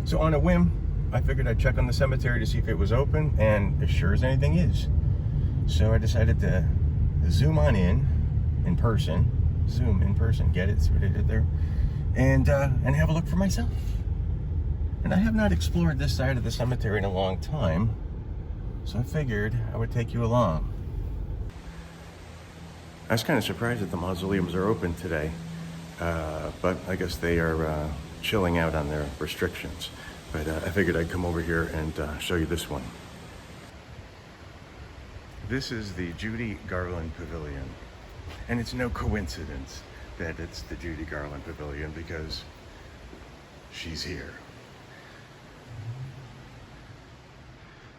So on a whim, I figured I'd check on the cemetery to see if it was open, and as sure as anything is. So I decided to zoom on in person, get it, see what I did there, and have a look for myself. And I have not explored this side of the cemetery in a long time, so I figured I would take you along. I was kind of surprised that the mausoleums are open today, but I guess they are chilling out on their restrictions. But I figured I'd come over here and show you this one. This is the Judy Garland Pavilion. And it's no coincidence that it's the Judy Garland Pavilion, because she's here.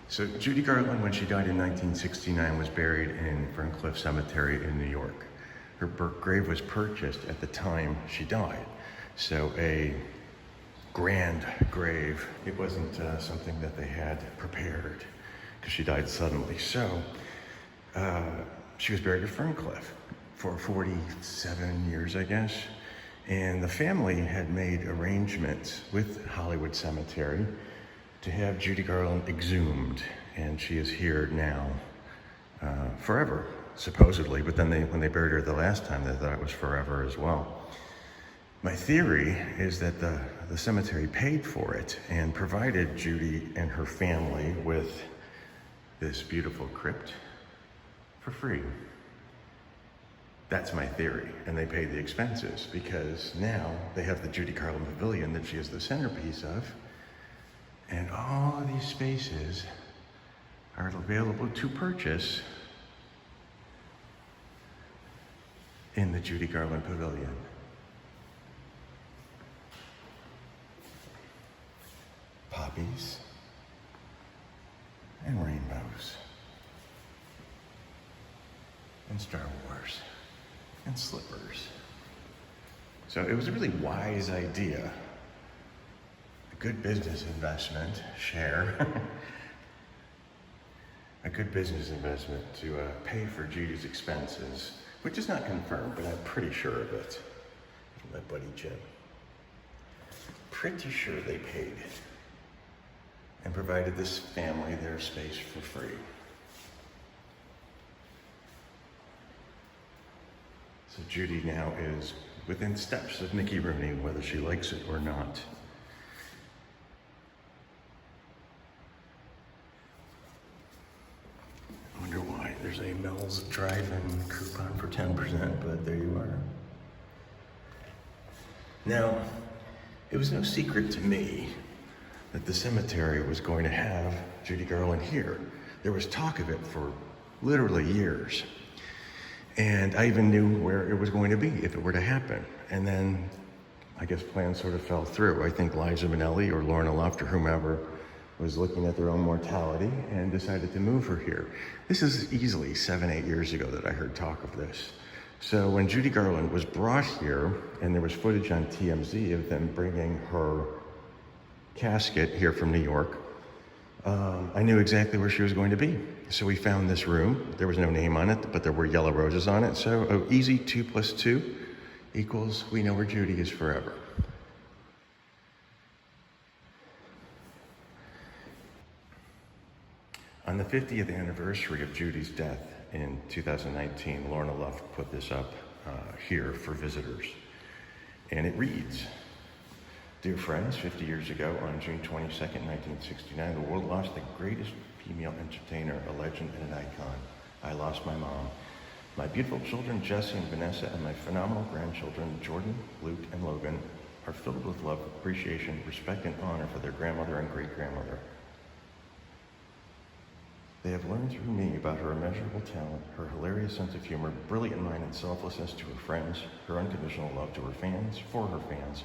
So Judy Garland, when she died in 1969, was buried in Ferncliff Cemetery in New York. Her grave was purchased at the time she died. So a grand grave, it wasn't something that they had prepared, because she died suddenly. So she was buried at Ferncliff for 47 years, I guess. And the family had made arrangements with Hollywood Cemetery to have Judy Garland exhumed, and she is here now forever, supposedly. But then when they buried her the last time, they thought it was forever as well. My theory is that the cemetery paid for it and provided Judy and her family with this beautiful crypt for free. That's my theory, and they paid the expenses, because now they have the Judy Garland Pavilion that she is the centerpiece of, and all of these spaces are available to purchase in the Judy Garland Pavilion. Poppies and rainbows and Star Wars and slippers. So it was a really wise idea. A good business investment, share. A good business investment to pay for Judy's expenses, which is not confirmed, but I'm pretty sure of it. My buddy Jim. Pretty sure they paid and provided this family their space for free. So Judy now is within steps of Mickey Rooney, whether she likes it or not. I wonder why. There's a Mel's Drive-In coupon for 10%, but there you are. Now, it was no secret to me that the cemetery was going to have Judy Garland here. There was talk of it for literally years. And I even knew where it was going to be if it were to happen. And then I guess plans sort of fell through. I think Liza Minnelli or Lorna Luft or whomever was looking at their own mortality and decided to move her here. This is easily 7-8 years ago that I heard talk of this. So when Judy Garland was brought here, and there was footage on TMZ of them bringing her casket here from New York, I knew exactly where she was going to be. So we found this room. There was no name on it, but there were yellow roses on it. So easy, 2 + 2 equals, we know where Judy is forever. On the 50th anniversary of Judy's death in 2019, Lorna Luft put this up here for visitors. And it reads, "Dear friends, 50 years ago, on June 22nd, 1969, the world lost the greatest female entertainer, a legend and an icon. I lost my mom. My beautiful children, Jesse and Vanessa, and my phenomenal grandchildren, Jordan, Luke, and Logan, are filled with love, appreciation, respect, and honor for their grandmother and great-grandmother. They have learned through me about her immeasurable talent, her hilarious sense of humor, brilliant mind and selflessness to her friends, her unconditional love to her fans, for her fans,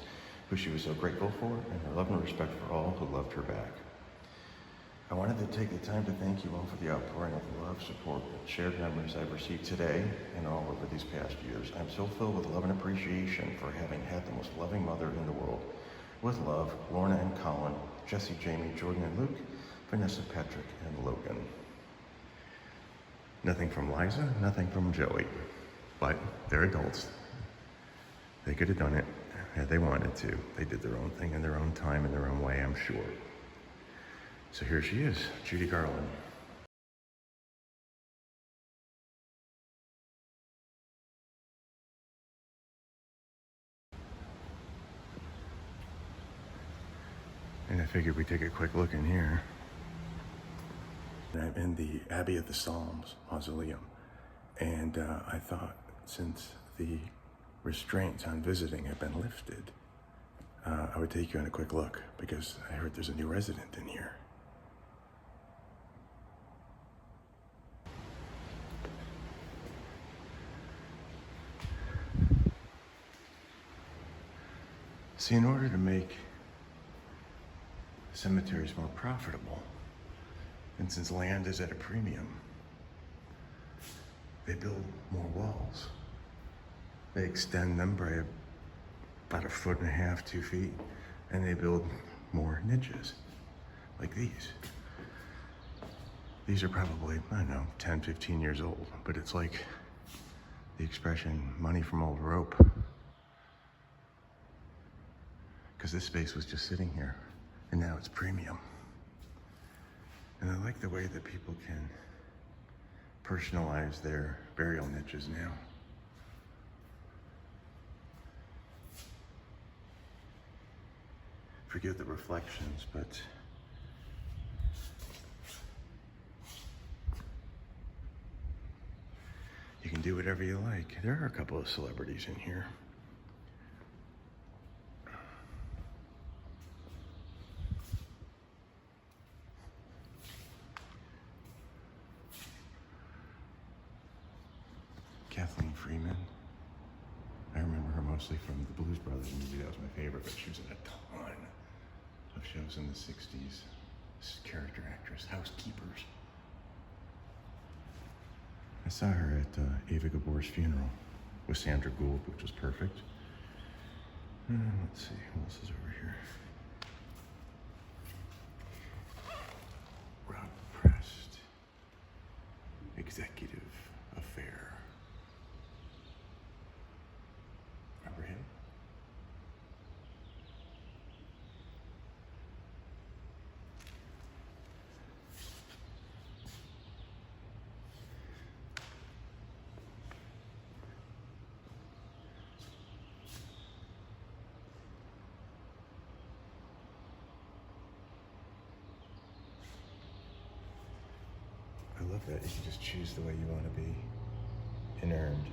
who she was so grateful for, and her love and respect for all who loved her back. I wanted to take the time to thank you all for the outpouring of love, support, and shared memories I've received today and all over these past years. I'm so filled with love and appreciation for having had the most loving mother in the world. With love, Lorna and Colin, Jesse, Jamie, Jordan, and Luke, Vanessa, Patrick, and Logan." Nothing from Liza, nothing from Joey, but they're adults. They could have done it, Yeah, they wanted to. They did their own thing in their own time, in their own way, I'm sure. So here she is, Judy Garland. And I figured we'd take a quick look in here. I'm in the Abbey of the Psalms mausoleum. And I thought, since the restraints on visiting have been lifted, I would take you on a quick look, because I heard there's a new resident in here. See, in order to make cemeteries more profitable, and since land is at a premium, they build more walls. They extend them by about 1.5 feet, 2 feet, and they build more niches, like these. These are probably, I don't know, 10, 15 years old, but it's like the expression, money from old rope. Because this space was just sitting here, and now it's premium. And I like the way that people can personalize their burial niches now. Forget the reflections, but you can do whatever you like. There are a couple of celebrities in here. Kathleen Freeman. I remember her mostly from the Blues Brothers movie. That was my favorite, but she was in a ton of shows in the 60s. This is character actress, Housekeepers. I saw her at Ava Gabor's funeral with Sandra Gould, which was perfect. Let's see, who else is over here? Rob Prest, Executive Affair. Remember him? I love that. You can just choose the way you want to be inurned.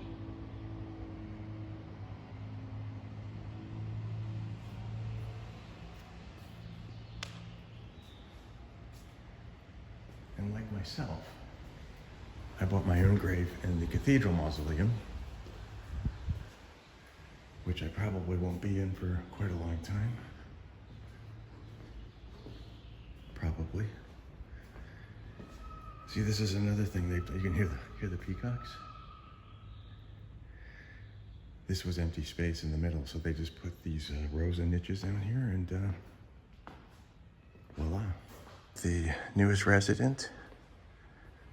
And like myself, I bought my own grave in the Cathedral Mausoleum, which I probably won't be in for quite a long time. Probably. See, this is another thing. You can hear the peacocks. This was empty space in the middle, so they just put these rows of niches down here, and voila. The newest resident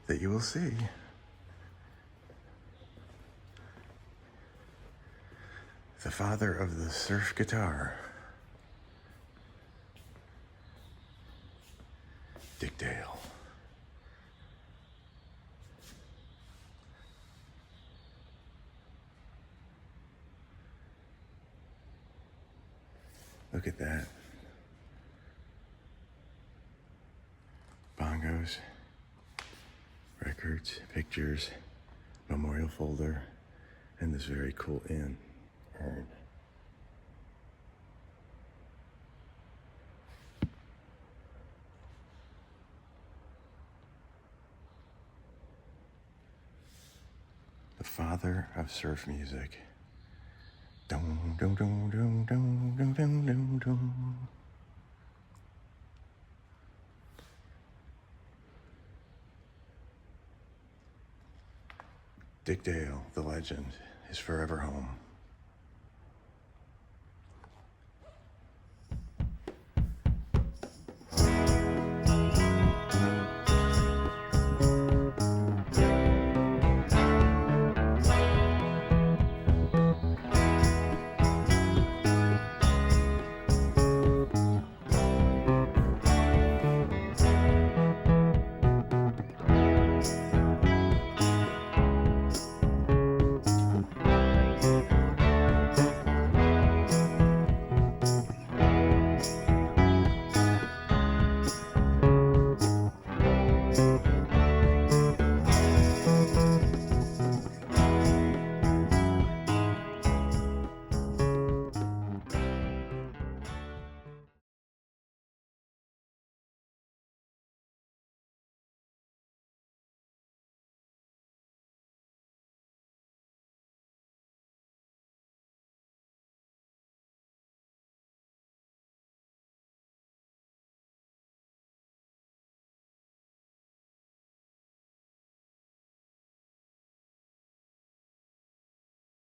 that you will see. The father of the surf guitar. Dick Dale. Look at that. Bongos, records, pictures, memorial folder, and this very cool urn. The father of surf music. Dum, dum, dum, dum, dum, dum, dum, dum, dum. Dick Dale, the legend, is forever home.